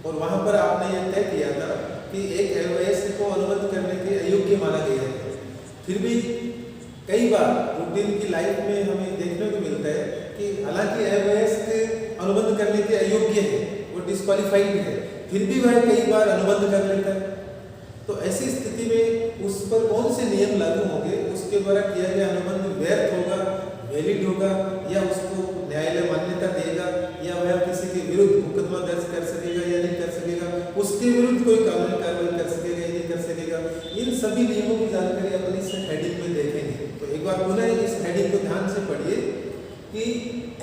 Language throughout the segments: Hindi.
और वहाँ पर आपने ये तय किया था कि एक अवयस्क को अनुबंध करने के अयोग्य माना गया है। फिर भी कई बार रूटीन की लाइफ में हमें देखने को मिलता है कि हालांकि अवयस्क अनुबंध करने के अयोग्य है, वो डिस्क्वालिफाइड है, फिर भी वह कई बार अनुबंध कर लेता है। तो ऐसी स्थिति में उस पर कौन से नियम लागू होंगे, उसके द्वारा किया गया अनुबंध व्यर्थ होगा, वैलिड होगा, या उसको न्यायालय मान्यता देगा, या वह किसी के विरुद्ध मुकदमा दर्ज कर सकेगा या नहीं कर सकेगा, उसके विरुद्ध कोई कानूनी कार्रवाई कर सकेगा या नहीं कर सकेगा, इन सभी नियमों की जानकारी अपन इस हेडिंग में देखेंगे। तो एक बार पुनः इस हेडिंग को ध्यान से पढ़िए कि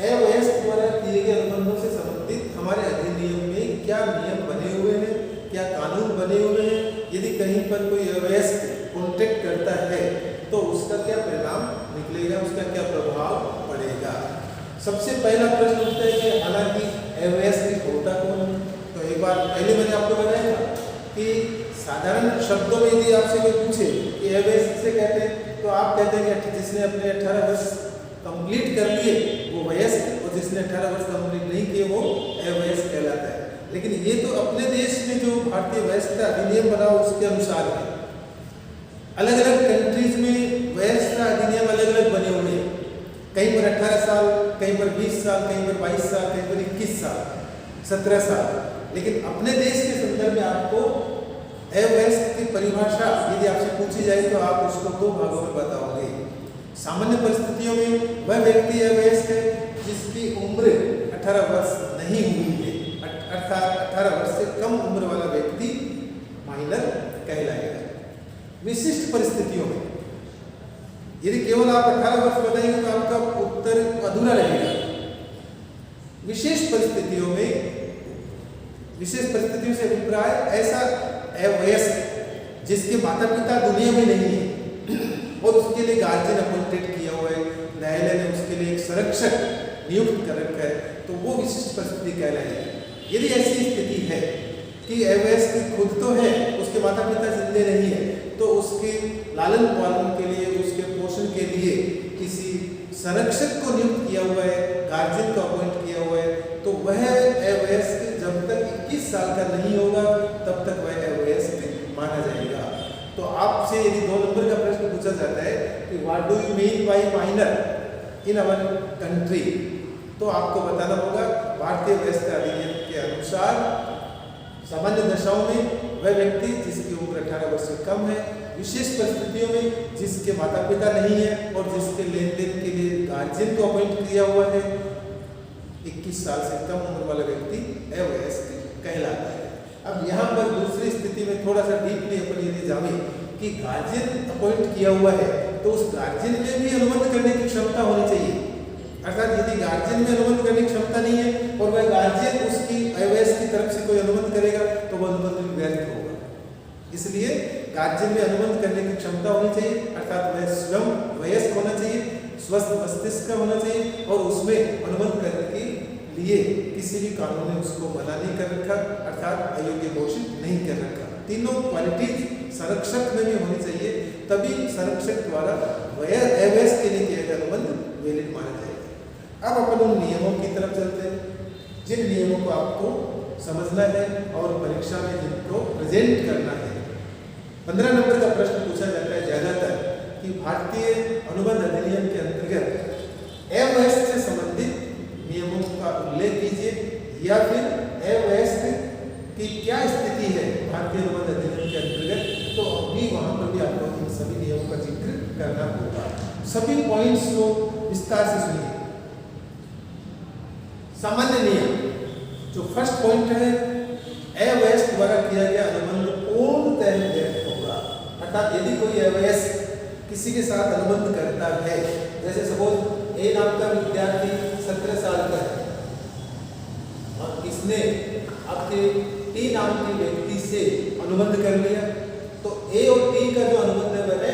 अवयस्क द्वारा किए गए अनुबंधों से संबंधित हमारे अधिनियम में क्या नियम बने हुए हैं, क्या कानून बने हुए हैं, यदि कहीं पर कोई अवयस्क कॉन्ट्रैक्ट करता है तो उसका क्या परिणाम निकलेगा, उसका क्या प्रभाव पड़ेगा। सबसे पहला प्रश्न उठता है कि हालांकि अवयस्क होता कौन है। तो एक बार पहले मैंने आपको बताया था कि साधारण शब्दों में यदि आपसे कोई पूछे कि अवयस्क से कहते हैं, तो आप कहते हैं कि जिसने अपने 18 वर्ष कंप्लीट कर लिए वो वयस्क, और जिसने 18 वर्ष कंप्लीट नहीं किए वो अवयस्क कहलाता है। लेकिन ये तो अपने देश में जो भारतीय वयस्कता अधिनियम बना उसके अनुसार है। अलग अलग कंट्रीज में वयस्कता अधिनियम अलग अलग बने हुए हैं। कहीं पर 18 साल, कहीं पर 20 साल, कहीं पर 22 साल, कहीं पर 21 साल, 17 साल। लेकिन अपने देश के संदर्भ में आपको अवयस्क की परिभाषा यदि आपसे पूछी जाए तो आप उसको 2 भागों में बताओगे। सामान्य परिस्थितियों में वह व्यक्ति अवयस्क है जिसकी उम्र 18 वर्ष नहीं हुई है, अर्थात 18 वर्ष से कम उम्र वाला व्यक्ति माइनर कहलाएगा। विशिष्ट परिस्थितियों में यदि केवल आप 18 वर्ष बताएंगे तो आपका उत्तर अधूरा रहेगा। विशेष परिस्थितियों से अभिप्राय ऐसा अवयस्क जिसके माता पिता दुनिया में नहीं है और उसके लिए गार्जियन अपॉइंटेड किया हुआ है, न्यायालय ने उसके लिए एक संरक्षक नियुक्त कर रखा है, तो वो विशिष्ट परिस्थिति कहलाएगी। यदि ऐसी स्थिति है कि अवयस्क खुद तो है, उसके माता पिता जिंदे नहीं है, तो उसके लालन पालन के लिए, उसके पोषण के लिए किसी संरक्षक को नियुक्त किया हुआ है, गार्जियन को अपॉइंट किया हुआ है, तो वह अवयस्क जब तक 21 साल का नहीं होगा तब तक वह अवयस्क माना जाएगा। तो आपसे यदि 2 नंबर का प्रश्न पूछा जाता है कि what do you mean by minor in our country, तो आपको बताना होगा भारतीय वयस्कता अधिनियम के अनुसार सामान्य दशाओं में वह व्यक्ति जिसकी उम्र 18 वर्ष से कम है, विशेष परिस्थितियों में जिसके माता पिता नहीं है और जिसके लेन देन के लिए गार्जियन को अपॉइंट किया हुआ है, 21 साल से कम उम्र वाला व्यक्ति अवयस्क कहलाता है। अब यहाँ पर दूसरी स्थिति में थोड़ा सा डीपली अपन यदि जाने कि गार्जियन अपॉइंट किया हुआ है तो उस गार्जियन में भी अनुबंध करने की क्षमता होनी चाहिए। अर्थात यदि गार्जियन में अनुबंध करने की क्षमता नहीं है और वह गार्जियन उसकी अवयस्क की तरफ से कोई अनुबंध करेगा तो वह अनुबंध व्यर्थ होगा। इसलिए गार्जियन में अनुबंध करने की क्षमता होनी चाहिए, अर्थात वह स्वयं वयस्क होना चाहिए, स्वस्थ मस्तिष्क का होना चाहिए और उसमें अनुबंध करने के लिए किसी भी कानून ने उसको मना नहीं कर रखा, अर्थात अयोग्य घोषित नहीं कर रखा। तीनों क्वालिटीज संरक्षक में भी होनी चाहिए, तभी संरक्षक द्वारा अवयस्क के लिए किया गया अनुबंध वैलिड माना जाएगा। अब अपन उन नियमों की तरफ चलते हैं जिन नियमों को आपको समझना है और परीक्षा में जिनको प्रेजेंट करना है। 15 नंबर का प्रश्न पूछा जाता है ज्यादातर कि भारतीय अनुबंध अधिनियम के अंतर्गत अवयस्क से संबंधित नियमों का उल्लेख कीजिए या फिर अवयस्क की क्या स्थिति है भारतीय अनुबंध अधिनियम के अंतर्गत, तो अभी वहां पर भी आपको इन सभी नियमों का जिक्र करना होगा। सभी पॉइंट्स को विस्तार से सुनिए। सामान्य नियम जो फर्स्ट पॉइंट है, अवयस्क द्वारा किया गया अनुबंध पूर्णतः व्यर्थ होगा। अर्थात यदि कोई अवयस्क किसी के साथ अनुबंध करता है, जैसे सपोज ए नाम का विद्यार्थी 17 साल का है और इसने आपके टी नाम के व्यक्ति से अनुबंध कर लिया, तो ए और टी का जो अनुबंध है वह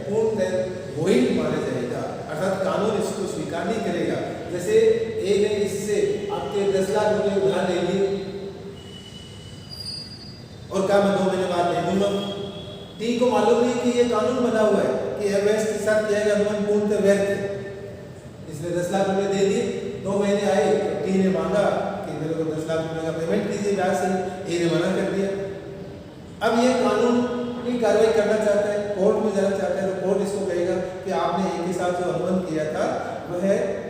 पूर्णतः वैध माना जाएगा, अर्थात कानून इसको स्वीकार नहीं करेगा। जैसे ए ने इससे आपके 10 लाख रुपए उधार ले लिए और कहा मैं 2 महीने बाद दे दूंगा। टी को मालूम नहीं कि ये कानून बना हुआ है कि अवयस्क के साथ किया गया अनुबंध पूर्णतः व्यर्थ है। इसने 10 लाख रुपए दे दिए, 2 महीने आए, टी ने मांगा कि मेरे को 10 लाख रुपए का पेमेंट कीजिए ब्याज से, ए ने मना कर दिया। अब ये कानून की कार्रवाई करना चाहता है, कोर्ट में जाना चाहता है, तो कोर्ट इसको कहेगा कि आपने ए के साथ जो अनुबंध किया था वह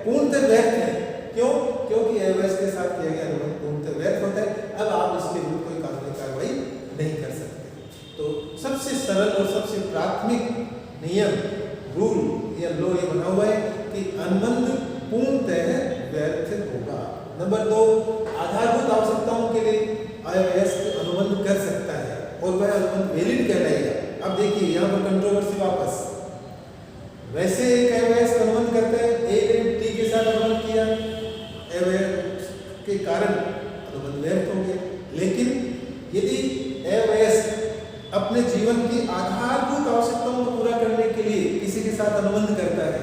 पूर्णतः व्यर्थ है। क्यों? क्योंकि एवरेज के साथ किया गया अनुबंध पूर्णतः व्यर्थ होता है। अब आप इसके विरुद्ध कोई कानूनी कार्रवाई नहीं कर सकते। तो सबसे सरल और सबसे प्राथमिक नियम, रूल या लॉ ये बना हुआ है कि अनुबंध पूर्णतः व्यर्थ होगा। नंबर 2, आधारभूत आवश्यकताओं के लिए अव्यस्क अनुबंध कर सकता है और वह अनुबंध वैलिड कहलाएगा। अब देखिए यहाँ पर कंट्रोवर्सी वापस, वैसे एक अव्यस्क अनुबंध करते हैं, ए ने टी के साथ अनुबंध किया, अव्यस्क के कारण अनुबंध व्यर्थ हो गया। लेकिन यदि अव्यस्क अपने जीवन की आधारभूत आवश्यकताओं को पूरा करने के लिए किसी के साथ अनुबंध करता है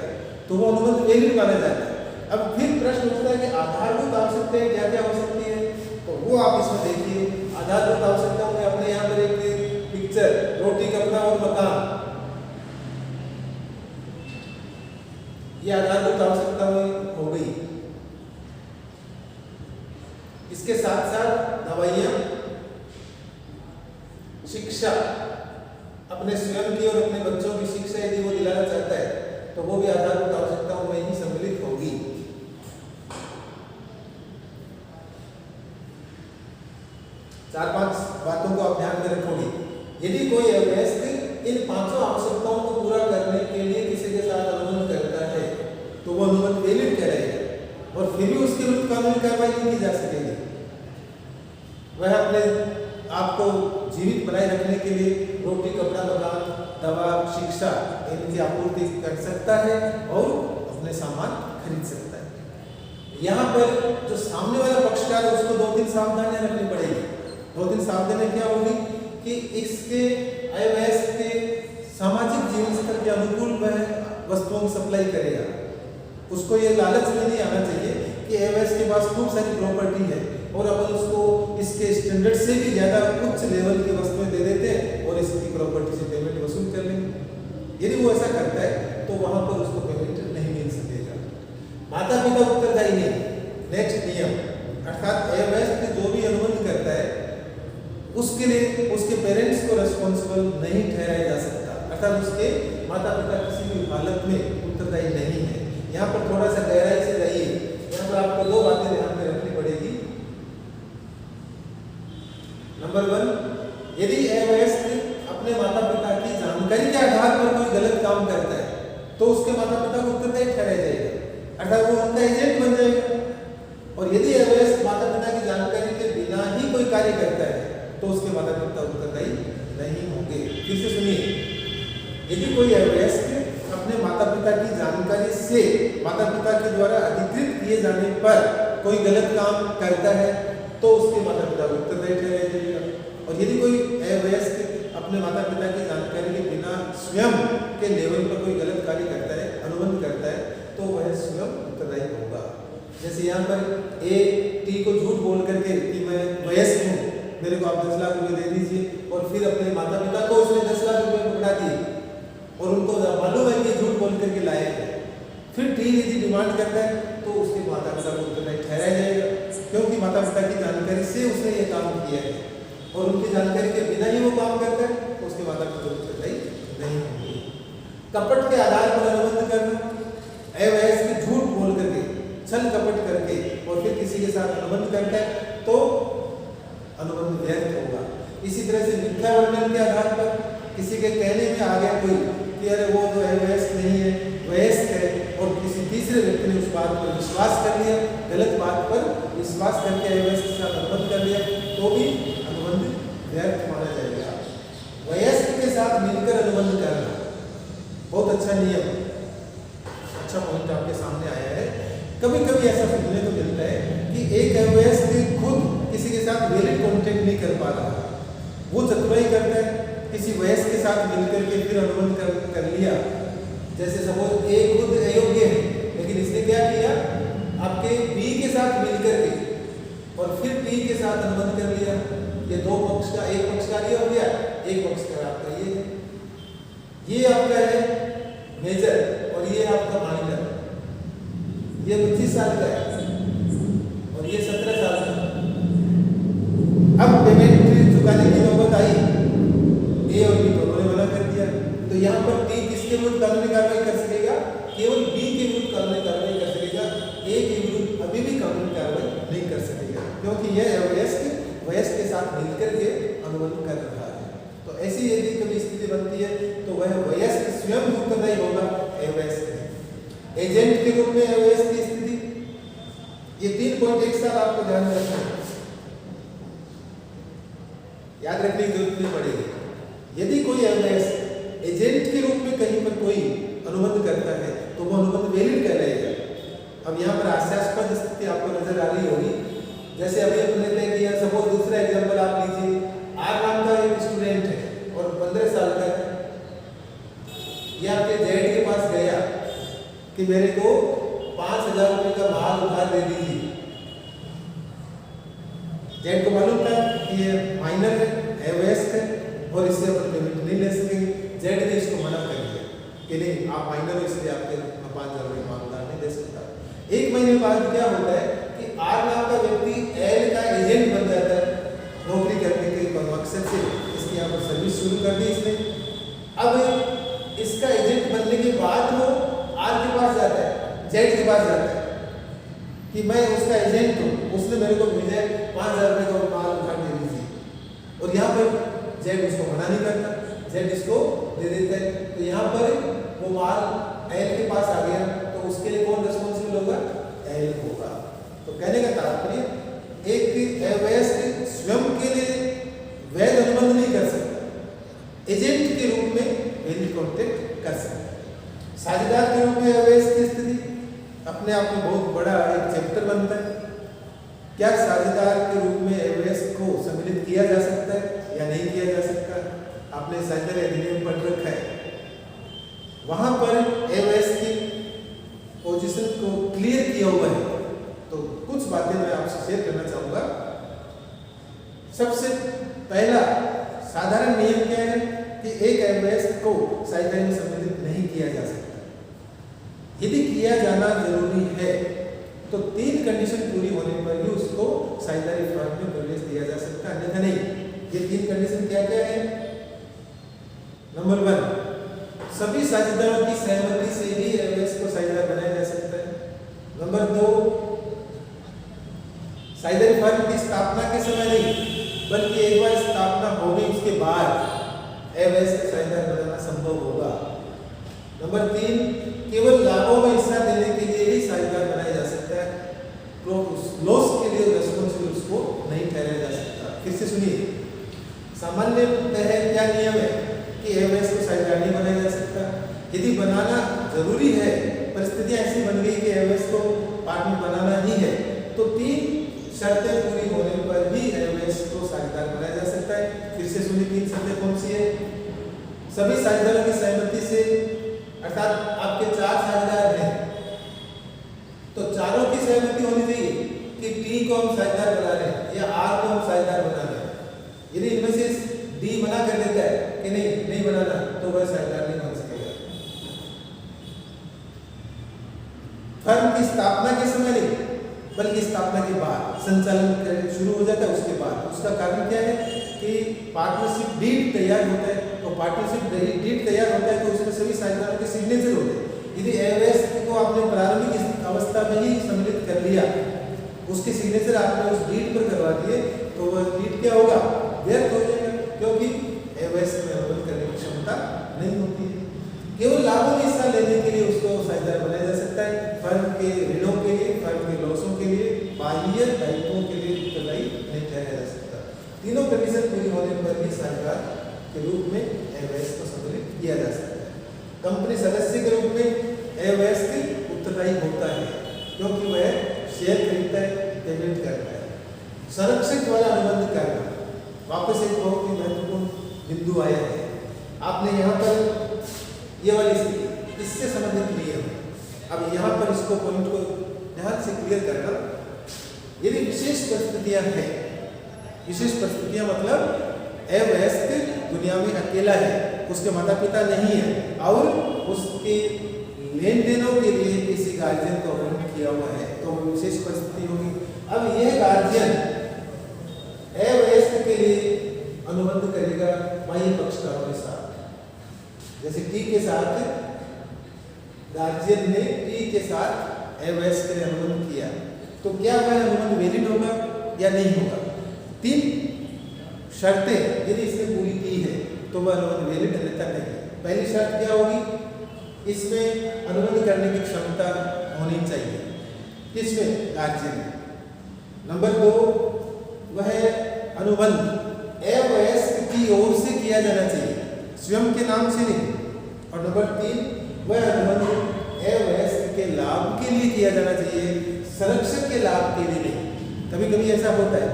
तो वो अनुबंध वैलिड माना जाता है। अब फिर प्रश्न उठता है कि आधारभूत आवश्यकताएं क्या क्या हो सकती है, तो वो आप इसमें देखिए। आधारभूत आवश्यकताओं में अपने यहाँ पर एक पिक्चर, रोटी कपड़ा और मकान, ये आधारभूत आवश्यकताएं हो गई। इसके साथ साथ दवाइयाँ, शिक्षा, अपने स्वयं की और अपने बच्चों की शिक्षा यदि वो दिलाना चाहता है तो वो भी आधारभूत आवश्यकताओं में ही सम्मिलित होगी। चार पांच बातों को आप ध्यान में रखोगे। यदि कोई अव्यस्क इन पांचों आवश्यकताओं को पूरा करने के लिए किसी के साथ अनुबंध करता है तो वो अनुबंध वैलिड कहलाएगा और फिर भी उसके विरुद्ध कानूनी कार्रवाई नहीं की जा सकेगी। वह अपने आपको जीवित बनाए रखने के लिए रोटी कपड़ा मकान दवा शिक्षा इनकी आपूर्ति कर सकता है और अपने सामान खरीद सकता है। यहाँ पर जो सामने वाला पक्षकार है उसको 2-3 सावधानियां रखनी पड़ेगी। 2-3 सावधानियां क्या होगी कि इसके अव्यस्क के सामाजिक जीवन स्तर के अनुकूल वह वस्तुओं की सप्लाई करेगा। उसको ये लालच में नहीं आना चाहिए कि अव्यस्क के पास खूब सारी प्रॉपर्टी है और अपन उसको इसके स्टैंडर्ड से भी ज़्यादा उच्च लेवल की वस्तुएं दे देते हैं और इसकी प्रॉपर्टी से पेमेंट वसूल कर लेंगे। यदि वो ऐसा करता है तो वहाँ पर उसको पेमेंट नहीं मिल सकेगा। माता पिता उत्तरदायी नहीं। नेक्स्ट नियम, अर्थात अव्यस्क जो भी अनुबंध करता है उसके लिए उसके पेरेंट्स को रिस्पॉन्सिबल नहीं ठहराया जा सकता, अर्थात उसके माता पिता किसी भी हालत में उत्तरदायी नहीं है। यहाँ पर थोड़ा सा गहराई से जाइए। यहाँ पर आपको 2 बातें ध्यान में रखनी पड़ेगी। नंबर 1, यदि अव्यस्क अपने माता पिता की जानकारी के आधार पर कोई गलत काम करता है तो उसके माता पिता को उत्तरदायी ठहराया जाएगा, अर्थात वो उनका एजेंट बन जाएगा। और यदि अव्यस्क माता पिता की जानकारी के बिना ही कोई कार्य करता है तो उसके माता पिता उत्तरदायी नहीं होंगे। फिर से सुनिए, यदि कोई अव्यस्क अपने माता पिता की जानकारी से माता पिता के द्वारा अधिकृत किए जाने पर कोई गलत काम करता है तो उसके माता पिता को उत्तरदायी ठहराया जाएगा। और यदि कोई अव्यस्क अपने माता पिता की जानकारी के बिना स्वयं के लेवल पर कोई गलत कार्य करता है, अनुबंध करता है, तो वह स्वयं उत्तरदायी होगा। जैसे यहाँ पर ए टी को झूठ बोल करके कि मैं वयस्क हूँ, मेरे को आप 10 लाख रुपए दे दीजिए, और फिर अपने माता पिता को उसने 10 लाख रुपए पकड़ा दिए और उनको मालूम है कि झूठ बोल करके लाए हैं। फिर टी यदि डिमांड करता है तो उसके माता पिता को उत्तरदायी ठहराया जाएगा, क्योंकि माता पिता की जानकारी से उसने ये काम किया है और उनकी जानकारी के बिना ही वो काम करता है तो उसके माता पिता उत्तरदायी नहीं होंगे। कपट के आधार पर अनुबंध करना, अव्यस्क झूठ बोल करके छल कपट करके और फिर किसी के साथ अनुबंध करता है तो अनुबंध व्यर्थ होगा। इसी तरह से मिथ्या वर्णन के आधार पर किसी के कहने में आ गया कोई कि अरे वो तो अव्यस्क नहीं है, वयस्क है, और किसी तीसरे व्यक्ति ने उस बात पर विश्वास कर लिया, गलत बात पर विश्वास करके अव्यस्क के साथ अनुबंध कर लिया तो भी अनुबंध व्यर्थ माना जाएगा। वयस्क के साथ मिलकर अनुबंध करना बहुत अच्छा नियम, अच्छा पॉइंट आपके सामने आया है। कभी कभी ऐसा सुनने को मिलता है कि एक अव्यस्क खुद किसी के साथ वैलिड कॉन्टेक्ट नहीं कर पा रहा, वो चतुराई करता है, किसी वयस्क के साथ मिलकर के फिर अनुबंध कर लिया। जैसे सपोज ए खुद अयोग्य है लेकिन इसने क्या किया, आपके बी के साथ मिलकर के और फिर टी के साथ अनुबंध कर लिया। ये 2 पक्ष का, एक पक्षकार ये हो गया, एक पक्षकार आपका ये है, ये आपका है मेजर और ये आपका माइनर। ये 25 साल का है और ये 17 साल का, अब पेमेंट चुकाने की नौबत आई, ए और बी दोनों ने मना कर दिया, तो यहाँ पर डी किसके विरुद्ध कानूनी कार्रवाई कर सकेगा? केवल बी के विरुद्ध कानूनी कार्रवाई कर सकेगा, ए के विरुद्ध अभी भी कानूनी कार्रवाई नहीं कर सकेगा, क्योंकि यह वयस्क के साथ मिलकर के अनुबंध कर रहा है। तो ऐसी यदि कभी स्थिति बनती है तो वह वयस्क स्वयं उत्तरदायी होगा, अवयस्क नहीं। एजेंट के रूप में अवयस्क की स्थिति, ये 3 पॉइंट एक साथ आपको ध्यान में रखना है, याद रखने की जरूरत नहीं पड़ेगी। यदि कोई अवयस्क एजेंट के रूप में कहीं पर कोई अनुबंध करता है तो वो अनुबंध वैलिड कहलाएगा। अब यहाँ पर हास्यास्पद स्थिति आपको नजर आ रही होगी, जैसे अभी हम लेते हैं कि सपोज दूसरा एग्जांपल आप लीजिए, आर नाम का एक स्टूडेंट है और 15 साल का है, ये आपके जेड के पास गया कि मेरे को 5,000 रुपये का माल उधार दे दीजिए। जेड को मालूम था कि ये माइनर है, अवयस्क है और इससे अपन पेमेंट नहीं ले सकेंगे। जेड ने इसको मना कर दिया कि नहीं, आप माइनर हो इसलिए आपके 5,000 रुपये माल उधार नहीं दे सकता। 1 महीने बाद क्या होता है कि आर नाम का व्यक्ति एल का एजेंट बन जाता है, नौकरी करने के मकसद से इसकी यहाँ पर सर्विस शुरू कर दी इसने। अब इसका एजेंट बनने के बाद वो आर के पास जाता है, जेड के पास जाता है कि मैं उसका एजेंट हूँ, उसने मेरे को भेजा है 5,000 रुपये का माल उधार दे दीजिए, और यहाँ पर जेड उसको मना नहीं करता, जेड इसको दे देता है। तो यहाँ पर वो माल एल के पास आ गया, तो उसके लिए कौन रिस्पॉन्सिबल होगा? एल होगा। तो कहने का तात्पर्य, एक अवयस्क स्वयं के लिए वैध अनुबंध नहीं कर सकता, एजेंट के रूप में वैलिड कॉन्ट्रैक्ट कर सकता है। साझेदार के रूप में अवयस्क की स्थिति अपने आप में बहुत बड़ा एक चैप्टर बनता है। क्या साझेदार के रूप में अवयस्क को सम्मिलित किया जा सकता है या नहीं किया जा सकता? आपने साझेदार अधिनियम पढ़ रखा है, वहां पर अवयस्क की पोजीशन को क्लियर किया हुआ है। तो कुछ बातें मैं आपसे शेयर करना चाहूंगा। सबसे पहला साधारण नियम क्या है कि एक अवयस्क को साझेदारी में सम्मिलित नहीं किया जा सकता। यदि किया जाना जरूरी है तो 3 कंडीशन पूरी होने पर ही उसको साझेदारी फर्म में प्रवेश दिया जा सकता है, अन्यथा नहीं। ये 3 कंडीशन क्या क्या है? नंबर 1, सभी साझेदारों की सहमति से ही अवयस्क को साझेदार बनाया जा सकता है। नंबर 2, साझेदारी फर्म की स्थापना के समय नहीं, बल्कि एक बार स्थापना हो गई उसके बाद अवयस्क साझेदार बनाना संभव होगा। नंबर 3, केवल लाभों में हिस्सा देने के लिए ही साझेदार बनाया जा सकता है, तो लॉस के लिए रिस्पॉन्सिबल उसको नहीं ठहराया जा सकता। फिर से सुनिए, सामान्यतः क्या नियम है कि अवयस्क को साझेदार नहीं बनाया जा सकता। यदि बनाना जरूरी है, परिस्थितियां ऐसी बन गई कि अवयस्क को पार्टनर बनाना ही है, तो 3 शर्तें पूरी होने पर भी अवयस्क को साझेदार बनाया जा सकता है। फिर से सुनिए, 3 शर्तें कौन सी है? सभी साझेदारों की सहमति से, अर्थात आपके 4 साझेदार हैं तो चारों की सहमति होनी चाहिए कि टी को हम साझेदार बना रहे हैं या आर को हम साझेदार बना रहे हैं। यदि इनमें से डी मना कर देता है कि नहीं बनाना, तो वह साझेदार नहीं बन सकेगा। फर्म की स्थापना के समय नहीं, बल्कि स्थापना के बाद संचालन शुरू हो जाता है उसके बाद। उसका कारण क्या है कि पार्टनरशिप डीड तैयार होता है, तो पार्टनरशिप डीड तैयार होता है तो उसमें सभी साझेदारों के सिग्नेचर होते हैं। यदि अवयस्क को आपने प्रारंभिक अवस्था में ही सम्मिलित कर लिया, उसके सिग्नेचर आपने उस डीड पर करवा दिए, तो वह डीड क्या होगा? व्यर्थ हो जाएगा, क्योंकि अवयस्क में अनुबंध करने की क्षमता नहीं होती है। केवल लाभों में हिस्सा लेने के लिए उसको साझेदार बनाया जा सकता है, फर्म के ऋणों के लिए, फर्म के लॉसों के लिए, बाह्य दायित्वों के लिए उत्तरदायी नहीं ठहराया जा सकता। तीनों कंडीशन पूरी होने पर भी साझेदार के रूप में अवयस्क को सम्मिलित किया जा सकता है। कंपनी सदस्य के रूप में अवयस्क उत्तरदायी होता है, क्योंकि वह शेयर खरीदता है, पेमेंट करता है। संरक्षक वाला अनुबंध करना, वापस एक बहुत ही महत्वपूर्ण बिंदु आया है। आपने यहाँ पर ये वाली स्थिति, इससे संबंधित नियम है। अब यहाँ पर इसको पॉइंट को ध्यान से क्लियर करना। यदि विशेष परिस्थितियां हैं, विशेष परिस्थितियां मतलब अवयस्क दुनिया में अकेला है, उसके माता पिता नहीं है और उसके लेन देनों के लिए किसी गार्जियन को अपॉइंट किया हुआ है, तो विशेष परिस्थिति होगी। अब यह गार्जियन अवयस्क लिए अनुबंध करेगा बाह्य पक्षकारों के साथ। जैसे टी के साथ गार्जियन ने टी के साथ एवएस के लिए अनुबंध किया, तो क्या वह अनुबंध वैलिड होगा या नहीं होगा? 3 शर्तें यदि इसने पूरी की है तो वह अनुबंध वैलिड, अन्यथा नहीं। पहली शर्त क्या होगी? इसमें अनुबंध करने की क्षमता होनी चाहिए। किसमें? गार्जियन में। नंबर 2, वह अनुबंध एवएस की ओर से किया जाना चाहिए, स्वयं के नाम से नहीं। और नंबर 3, वह अनुबंध एवएस के लाभ के लिए किया जाना चाहिए, संरक्षक के लाभ के लिए नहीं। कभी कभी ऐसा होता है,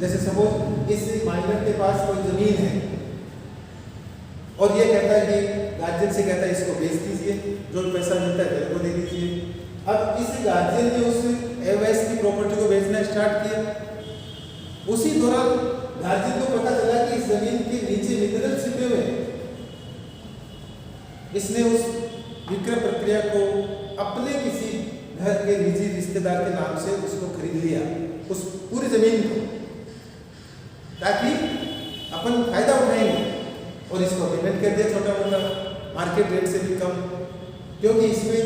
जैसे सपोज इस माइनर के पास कोई जमीन है और ये कहता है कि गार्जियन से कहता है इसको बेच दीजिए, जो पैसा मिलता है मेरे को दे दीजिए। अब इस गार्जियन ने उस एवएस की प्रॉपर्टी को बेचना स्टार्ट किया। उसी दौरान गार्जियन को पता चला कि इस जमीन के नीचे मिनरल छिपे हुए हैं। इसने उस विक्रय प्रक्रिया को अपने किसी घर के निजी रिश्तेदार के नाम से उसको खरीद लिया, उस पूरी जमीन को, ताकि अपन फायदा उठाएंगे और इसको पेमेंट कर दिया छोटा मोटा, मार्केट रेट से भी कम, क्योंकि इसमें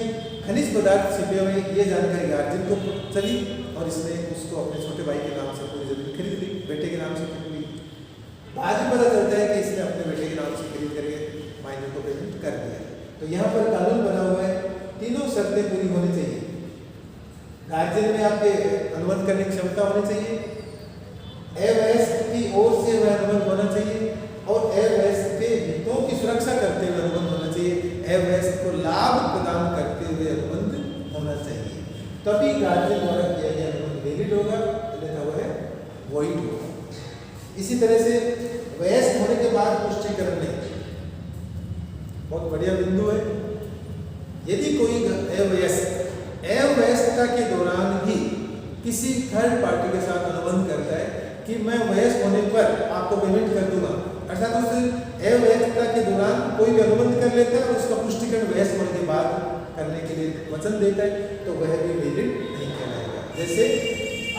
खनिज पदार्थ छिपे हुए ये जानकारी गार्जियन को चली और इसने उसको अपने छोटे भाई के नाम से पूरी जमीन खरीद ली, बेटे के नाम से खरीद ली। बाद में पता चलता है कि इसने अपने बेटे के नाम से खरीद करके माइनर को पेमेंट कर दिया। तो यहाँ पर कानून बना हुआ है, तीनों शर्तें पूरी होनी चाहिए। गार्जियन में आपके अनुबंध करने की क्षमता होनी चाहिए, एवएस की ओर से वह अनुबंध होना चाहिए और एवएस के हितों की सुरक्षा करते हुए अनुबंध होना चाहिए, एवएस को लाभ प्रदान करते हुए अनुबंध होना चाहिए। तभी गार्जियन द्वारा किया गया अनुबंध वैलिड होगा, अन्यथा वह वॉइड होगा। इसी तरह से वयस्क होने के बाद पुष्टिकरण नहीं, बहुत बढ़िया बिंदु है। यदि कोई अवयस्कता के दौरान ही किसी थर्ड पार्टी के साथ अनुबंध करता है कि मैं वयस्क होने पर आपको पेमेंट कर दूंगा, अर्थात उस अवयस्कता के दौरान कोई भी अनुबंध कर लेता है और उसका पुष्टिकरण वयस्क होने के बाद करने के लिए वचन देता है, तो वह भी वैलिड नहीं कहलाएगा। जैसे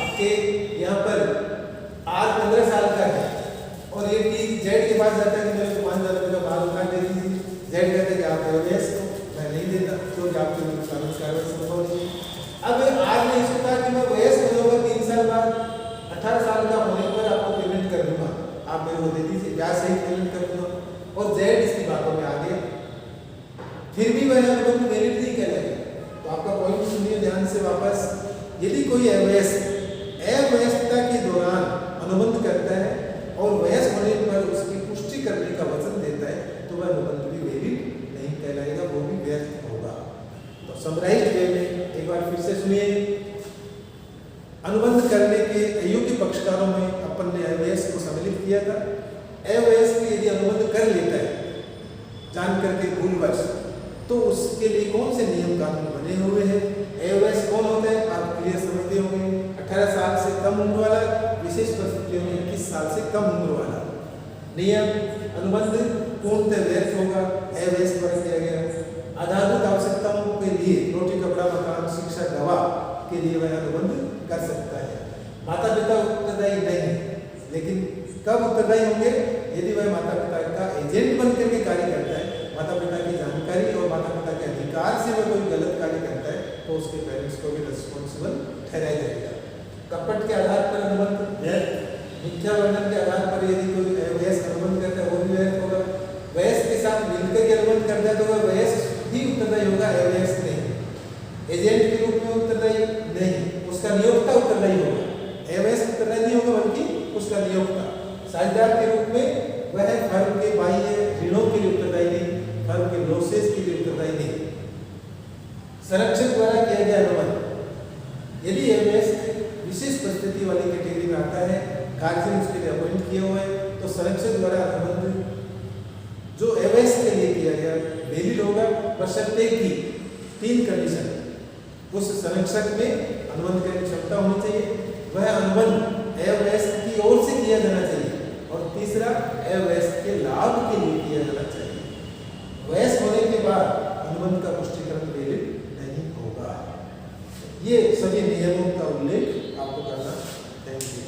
आपके यहाँ पर आज 15 साल का है और ये टी जेड के पास जाता है कि मेरे को 5,000 रुपये का माल उठा दे दीजिए, जेड कहते हैं कि आप वयस्क हो, मैं नहीं देता, क्योंकि आपके कानून कार्रवाई संभव नहीं है। अब आज ने इसको कहा कि मैं वयस्क हो जाऊंगा 3 साल बाद, 18 साल का होने पर आपको पेमेंट कर दूंगा, आप मेरे को दे दीजिए, ब्याज सहित पेमेंट कर दूंगा, और जेड इसकी बातों में आ गया, फिर भी वह अनुबंध वैलिड नहीं कहलाएगा। तो आपका पॉइंट सुनिए ध्यान से वापस। यदि कोई अवयस्कता के दौरान अनुबंध करता है और वयस्क होने पर उसकी पुष्टि करने का वचन देता है, तो वह अनुबंध भी वैलिड नहीं कहलाएगा, वो भी व्यर्थ होगा। तो समराइज वे में एक बार फिर से सुनिए। अनुबंध करने के अयोग्य पक्षकारों में अपन ने अवयस्क को सम्मिलित किया था। अवयस्क यदि अनुबंध कर लेता है जान करके भूलवश, तो उसके लिए कौन से नियम कानून बने हुए हैं? अवयस्क कौन होता है? आप क्लियर समझते होंगे। 18 साल से कम उम्र वाला, विशेष परिस्थितियों में 21 साल से कम उम्र वाला। नियम अनुबंध पूर्णतः व्यर्थ होगा, अवयस्क पर किया गया। आधारभूत आवश्यकताओं के लिए रोटी कपड़ा मकान शिक्षा दवा के लिए वह अनुबंध कर सकता है। माता पिता उत्तरदायी नहीं है, लेकिन कब उत्तरदायी होंगे? यदि वह माता पिता का एजेंट बनकर के कार्य करता है, माता पिता की जानकारी और माता पिता के अधिकार से वह कोई गलत कार्य करता है, तो उसके पेरेंट्स को भी रिस्पॉन्सिबल ठहराया जाएगा। कपट के आधार पर अनुबंध व्यर्थ, मिथ्या वर्णन के आधार पर यदि कोई वयस्क अनुबंध करता है वो भी व्यर्थ होगा। वयस्क के साथ मिलकर के अनुबंध करता है तो वह वयस्क ही उत्तरदायी होगा, अवयस्क नहीं। एजेंट के रूप में उत्तरदायी नहीं, उसका नियोक्ता उत्तरदायी होगा। अवयस्क उत्तरदायी नहीं होगा बल्कि उसका नियोक्ता। साझेदार के रूप में वह फर्म के बाह्य ऋणों के लिए उत्तरदायी नहीं, फर्म के लॉसेस के लिए उत्तरदायी नहीं। संरक्षक द्वारा किया गया अनुबंध, यदि अवयस्क विशेष परिस्थिति वाली कैटेगरी में आता है, गार्जियन उसके लिए अपॉइंट किए हुए हैं, तो संरक्षक द्वारा अनुबंध जो अवयस्क के लिए किया गया वैलिड होगा, बशर्ते कि 3 कंडीशन। उस संरक्षक में अनुबंध करने की क्षमता होनी चाहिए, वह अनुबंध अवयस्क की ओर से किया जाना चाहिए, और तीसरा अवयस्क के लाभ के लिए किया जाना चाहिए। वयस्क होने के बाद अनुबंध का पुष्टिकरण वैलिड नहीं होगा। ये सभी नियमों का उल्लेख आपको करना चाहिए।